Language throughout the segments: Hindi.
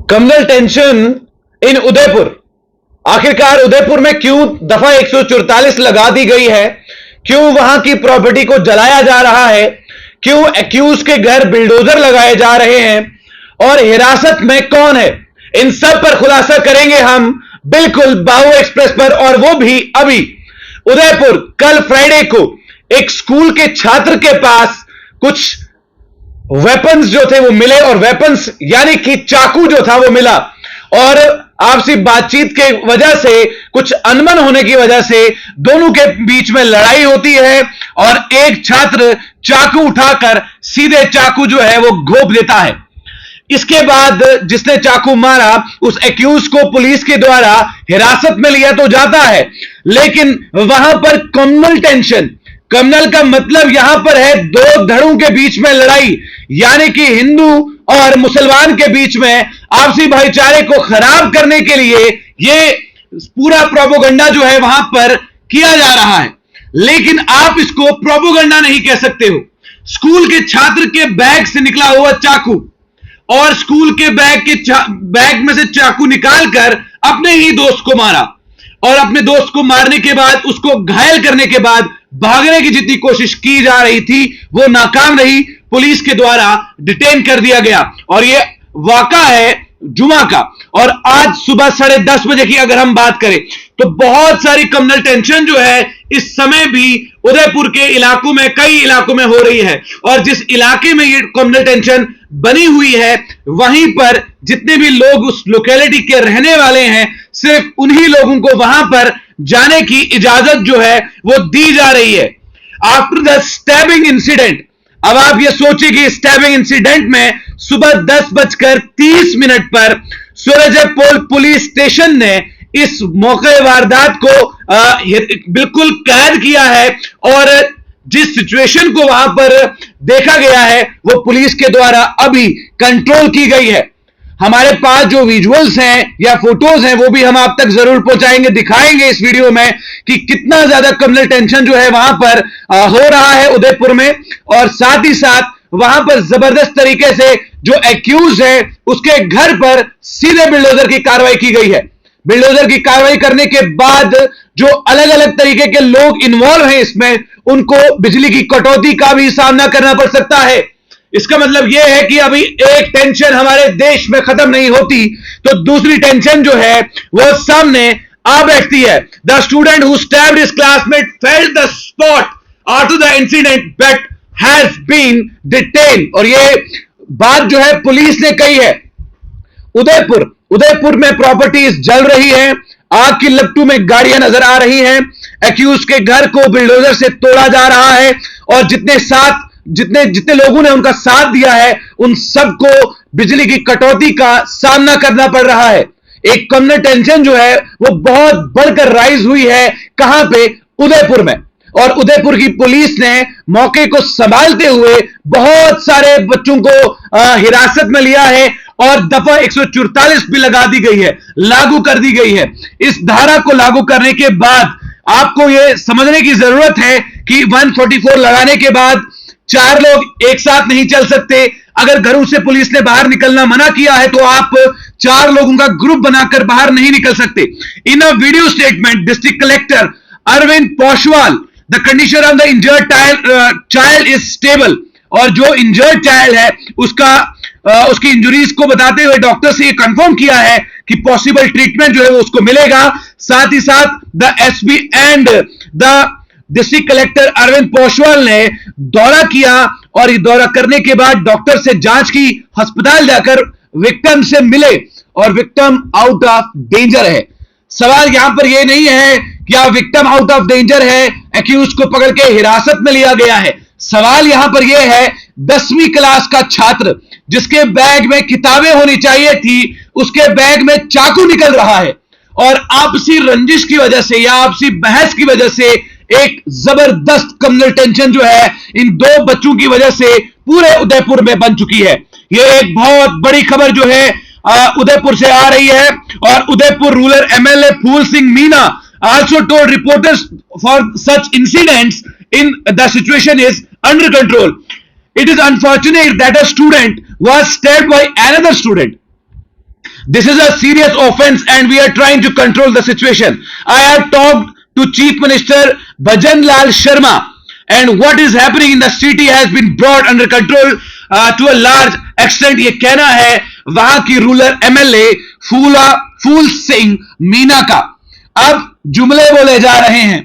Communal tension in Udaipur. आखिरकार उदयपुर में क्यों दफा 144 लगा दी गई है? क्यों वहां की प्रॉपर्टी को जलाया जा रहा है? क्यों एक्यूज के घर बिल्डोजर लगाए जा रहे हैं? और हिरासत में कौन है? इन सब पर खुलासा करेंगे हम बिल्कुल बाहु एक्सप्रेस पर, और वो भी अभी। उदयपुर कल फ्राइडे को एक स्कूल के छात्र के पास कुछ वेपन्स जो थे वो मिले, और वेपन्स यानी कि चाकू जो था वो मिला, और आपसी बातचीत के वजह से, कुछ अनबन होने की वजह से दोनों के बीच में लड़ाई होती है, और एक छात्र चाकू उठाकर सीधे चाकू जो है वो घोंप देता है। इसके बाद जिसने चाकू मारा उस एक्यूज को पुलिस के द्वारा हिरासत में लिया तो जाता है, लेकिन वहां पर कम्युनल टेंशन, कम्युनल का मतलब यहां पर है दो धड़ों के बीच में लड़ाई, यानी कि हिंदू और मुसलमान के बीच में आपसी भाईचारे को खराब करने के लिए ये पूरा प्रोपोगंडा जो है वहां पर किया जा रहा है। लेकिन आप इसको प्रोपोगंडा नहीं कह सकते हो। स्कूल के छात्र के बैग से निकला हुआ चाकू, और स्कूल के बैग में से चाकू निकालकर अपने ही दोस्त को मारा, और अपने दोस्त को मारने के बाद उसको घायल करने के बाद भागने की जितनी कोशिश की जा रही थी वो नाकाम रही, पुलिस के द्वारा डिटेन कर दिया गया। और ये वाका है जुमा का, और आज सुबह 10:30 बजे की अगर हम बात करें तो बहुत सारी कम्युनल टेंशन जो है इस समय भी उदयपुर के इलाकों में, कई इलाकों में हो रही है। और जिस इलाके में ये कम्युनल टेंशन बनी हुई है वहीं पर जितने भी लोग उस लोकेलिटी के रहने वाले हैं, सिर्फ उन्हीं लोगों को वहां पर जाने की इजाजत जो है वो दी जा रही है। आफ्टर द स्टैबिंग इंसिडेंट, अब आप ये सोचिए कि स्टैबिंग इंसिडेंट में सुबह 10:30 पर सूरजपुर पुलिस स्टेशन ने इस मौके वारदात को बिल्कुल कैद किया है, और जिस सिचुएशन को वहां पर देखा गया है वो पुलिस के द्वारा अभी कंट्रोल की गई है। हमारे पास जो विजुअल्स हैं या फोटोज हैं वो भी हम आप तक जरूर पहुंचाएंगे, दिखाएंगे इस वीडियो में कि कितना ज्यादा कम्युनल टेंशन जो है वहां पर हो रहा है उदयपुर में। और साथ ही साथ वहां पर जबरदस्त तरीके से जो एक्यूज है उसके घर पर सीधे बिल्डोजर की कार्रवाई की गई है। बिल्डोजर की कार्रवाई करने के बाद जो अलग अलग तरीके के लोग इन्वॉल्व हैं इसमें, उनको बिजली की कटौती का भी सामना करना पड़ सकता है। इसका मतलब यह है कि अभी एक टेंशन हमारे देश में खत्म नहीं होती तो दूसरी टेंशन जो है वो सामने आ बैठती है। The student who stabbed his classmate fled the spot after the incident but has been detain. और ये बात जो है पुलिस ने कही है। उदयपुर में प्रॉपर्टीज जल रही है, आग की लपटों में गाड़ियां नजर आ रही हैं, एक्यूज के घर को बिल्डोजर से तोड़ा जा रहा है, और जितने लोगों ने उनका साथ दिया है उन सबको बिजली की कटौती का सामना करना पड़ रहा है। एक कम्युनल टेंशन जो है वो बहुत बढ़कर राइज हुई है। कहां पे? उदयपुर में। और उदयपुर की पुलिस ने मौके को संभालते हुए बहुत सारे बच्चों को हिरासत में लिया है, और दफा 144 भी लगा दी गई है, लागू कर दी गई है। इस धारा को लागू करने के बाद आपको यह समझने की जरूरत है कि 144 लगाने के बाद 4 लोग एक साथ नहीं चल सकते। अगर घरों से पुलिस ने बाहर निकलना मना किया है तो आप 4 लोगों का ग्रुप बनाकर बाहर नहीं निकल सकते। In a video statement district collector Arvind Poswal, the condition of the injured child is stable. और जो इंजर्ड चाइल्ड है उसकी इंजुरीज को बताते हुए डॉक्टर से ये कंफर्म किया है कि पॉसिबल ट्रीटमेंट जो है वो उसको मिलेगा। साथ ही साथ the SP and the district collector Arvind Poswal ने दौरा किया, और ये दौरा करने के बाद डॉक्टर से जांच की, अस्पताल जाकर विक्टिम से मिले, और विक्टिम आउट ऑफ डेंजर है। सवाल यहां पर यह नहीं है क्या विक्टिम आउट ऑफ डेंजर है, एक्यूज को पकड़ के हिरासत में लिया गया है। सवाल यहां पर यह है 10वीं क्लास का छात्र जिसके बैग में किताबें होनी चाहिए थी, उसके बैग में चाकू निकल रहा है, और आपसी रंजिश की वजह से या आपसी बहस की वजह से एक जबरदस्त कम्युनल टेंशन जो है इन 2 बच्चों की वजह से पूरे उदयपुर में बन चुकी है। यह एक बहुत बड़ी खबर जो है उदयपुर से आ रही है, और Udaipur rural MLA Phool Singh Meena also told reporters for such incidents the situation is under control. It is unfortunate that a student was stabbed by another student. This is a serious offense and we are trying to control the situation. I have talked to Chief Minister Bhajan Lal Sharma and what is happening in the city has been brought under control to a large extent. ये कहना है वहां की रूरल MLA फूल सिंह मीना का। अब जुमले बोले जा रहे हैं,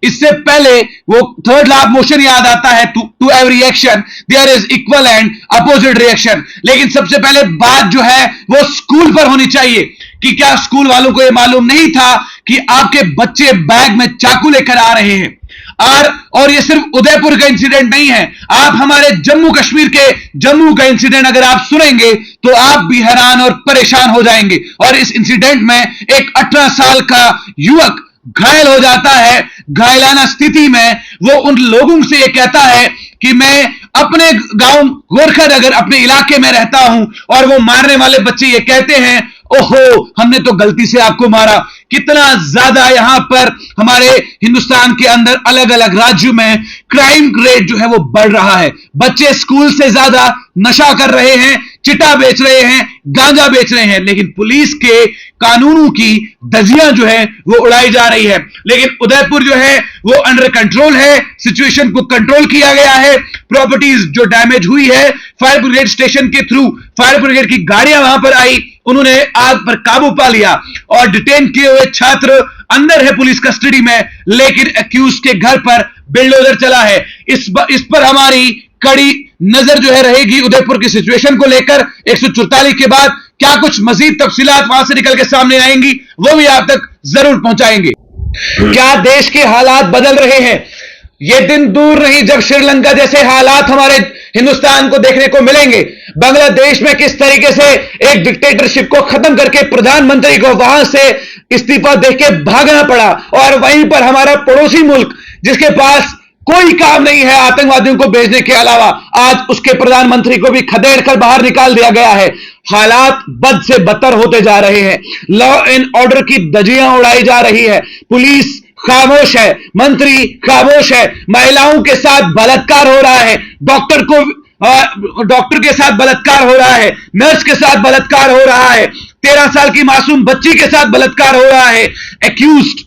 इससे पहले वो थर्ड लॉ ऑफ मोशन याद आता है, to every action there is equal and opposite reaction. लेकिन सबसे पहले बात जो है वो स्कूल पर होनी चाहिए कि क्या स्कूल वालों को ये मालूम नहीं था कि आपके बच्चे बैग में चाकू लेकर आ रहे हैं। और ये सिर्फ उदयपुर का इंसिडेंट नहीं है, आप हमारे जम्मू कश्मीर के जम्मू का इंसिडेंट अगर आप सुनेंगे तो आप भी हैरान और परेशान हो जाएंगे। और इस इंसिडेंट में एक 18 साल का युवक घायल हो जाता है। घायलाना स्थिति में वो उन लोगों से ये कहता है कि मैं अपने गांव गोरखानगर अपने इलाके में रहता हूं, और वो मारने वाले बच्चे ये कहते हैं ओहो हमने तो गलती से आपको मारा। कितना ज्यादा यहां पर हमारे हिंदुस्तान के अंदर अलग अलग राज्यों में क्राइम रेट जो है वो बढ़ रहा है। बच्चे स्कूल से ज्यादा नशा कर रहे हैं, चिटा बेच रहे हैं, गांजा बेच रहे हैं, लेकिन पुलिस के कानूनों की धज्जियां जो है वो उड़ाई जा रही है। लेकिन उदयपुर जो है वो अंडर कंट्रोल है, सिचुएशन को कंट्रोल किया गया है। प्रॉपर्टीज जो डैमेज हुई है, फायर ब्रिगेड स्टेशन के थ्रू फायर ब्रिगेड की गाड़ियां वहां पर आई, उन्होंने आग पर काबू पा लिया और डिटेन किए हुए छात्र अंदर है पुलिस कस्टडी में, लेकिन एक्यूज के घर पर बिल्डोजर चला है। इस पर हमारी कड़ी नजर जो है रहेगी उदयपुर की सिचुएशन को लेकर। 144 के बाद क्या कुछ मजीद तफसीलात वहां से निकल के सामने आएंगी वो भी आप तक जरूर पहुंचाएंगे। क्या देश के हालात बदल रहे हैं? ये दिन दूर नहीं जब श्रीलंका जैसे हालात हमारे हिंदुस्तान को देखने को मिलेंगे। बांग्लादेश में किस तरीके से एक डिक्टेटरशिप को खत्म करके प्रधानमंत्री को वहां से इस्तीफा देके भागना पड़ा, और वहीं पर हमारा पड़ोसी मुल्क जिसके पास कोई काम नहीं है आतंकवादियों को भेजने के अलावा, आज उसके प्रधानमंत्री को भी खदेड़ कर बाहर निकाल दिया गया है। हालात बद से बदतर होते जा रहे हैं, लॉ एंड ऑर्डर की धज्जियां उड़ाई जा रही है, पुलिस खामोश है, मंत्री खामोश है, महिलाओं के साथ बलात्कार हो रहा है, डॉक्टर के साथ बलात्कार हो रहा है, नर्स के साथ बलात्कार हो रहा है, 13 साल की मासूम बच्ची के साथ बलात्कार हो रहा है। एक्यूज्ड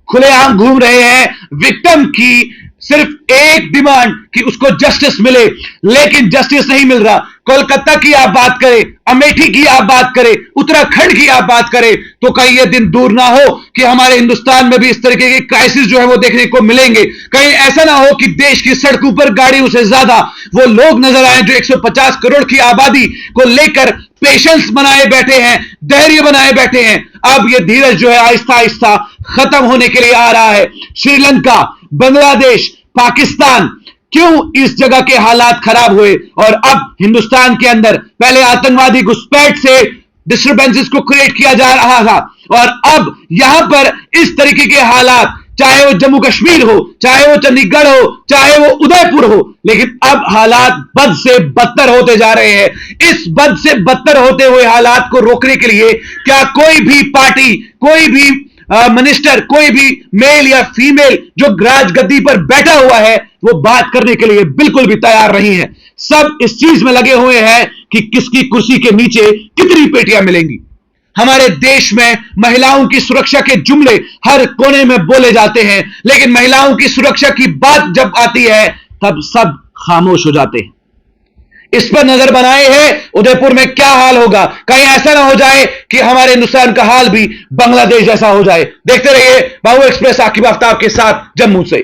खुलेआम घूम रहे हैं। विक्टिम की सिर्फ एक डिमांड कि उसको जस्टिस मिले, लेकिन जस्टिस नहीं मिल रहा। कोलकाता की आप बात करें, अमेठी की आप बात करें, उत्तराखंड की आप बात करें, तो कहीं यह दिन दूर ना हो कि हमारे हिंदुस्तान में भी इस तरीके के क्राइसिस जो है वो देखने को मिलेंगे। कहीं ऐसा ना हो कि देश की सड़कों पर गाड़ियों से ज्यादा वो लोग नजर आए जो 150 करोड़ की आबादी को लेकर पेशेंस बनाए बैठे हैं, धैर्य बनाए बैठे हैं। अब ये धीरज जो है आहिस्ता आहिस्ता खत्म होने के लिए आ रहा है। श्रीलंका, बांग्लादेश, पाकिस्तान, क्यों इस जगह के हालात खराब हुए, और अब हिंदुस्तान के अंदर पहले आतंकवादी घुसपैठ से डिस्टर्बेंसेस को क्रिएट किया जा रहा था, और अब यहां पर इस तरीके के हालात, चाहे वो जम्मू कश्मीर हो, चाहे वो चंडीगढ़ हो, चाहे वो उदयपुर हो, लेकिन अब हालात बद से बदतर होते जा रहे हैं। इस बद से बदतर होते हुए हालात को रोकने के लिए क्या कोई भी पार्टी, कोई भी मिनिस्टर, कोई भी मेल या फीमेल जो राजगद्दी पर बैठा हुआ है वो बात करने के लिए बिल्कुल भी तैयार नहीं है। सब इस चीज में लगे हुए हैं कि किसकी कुर्सी के नीचे कितनी पेटियां मिलेंगी। हमारे देश में महिलाओं की सुरक्षा के जुमले हर कोने में बोले जाते हैं, लेकिन महिलाओं की सुरक्षा की बात जब आती है तब सब खामोश हो जाते हैं। इस पर नजर बनाए हैं उदयपुर में क्या हाल होगा। कहीं ऐसा ना हो जाए कि हमारे हिंदुस्तान का हाल भी बांग्लादेश जैसा हो जाए। देखते रहिए बाबू एक्सप्रेस, आकिब आफ्ताब के साथ जम्मू से।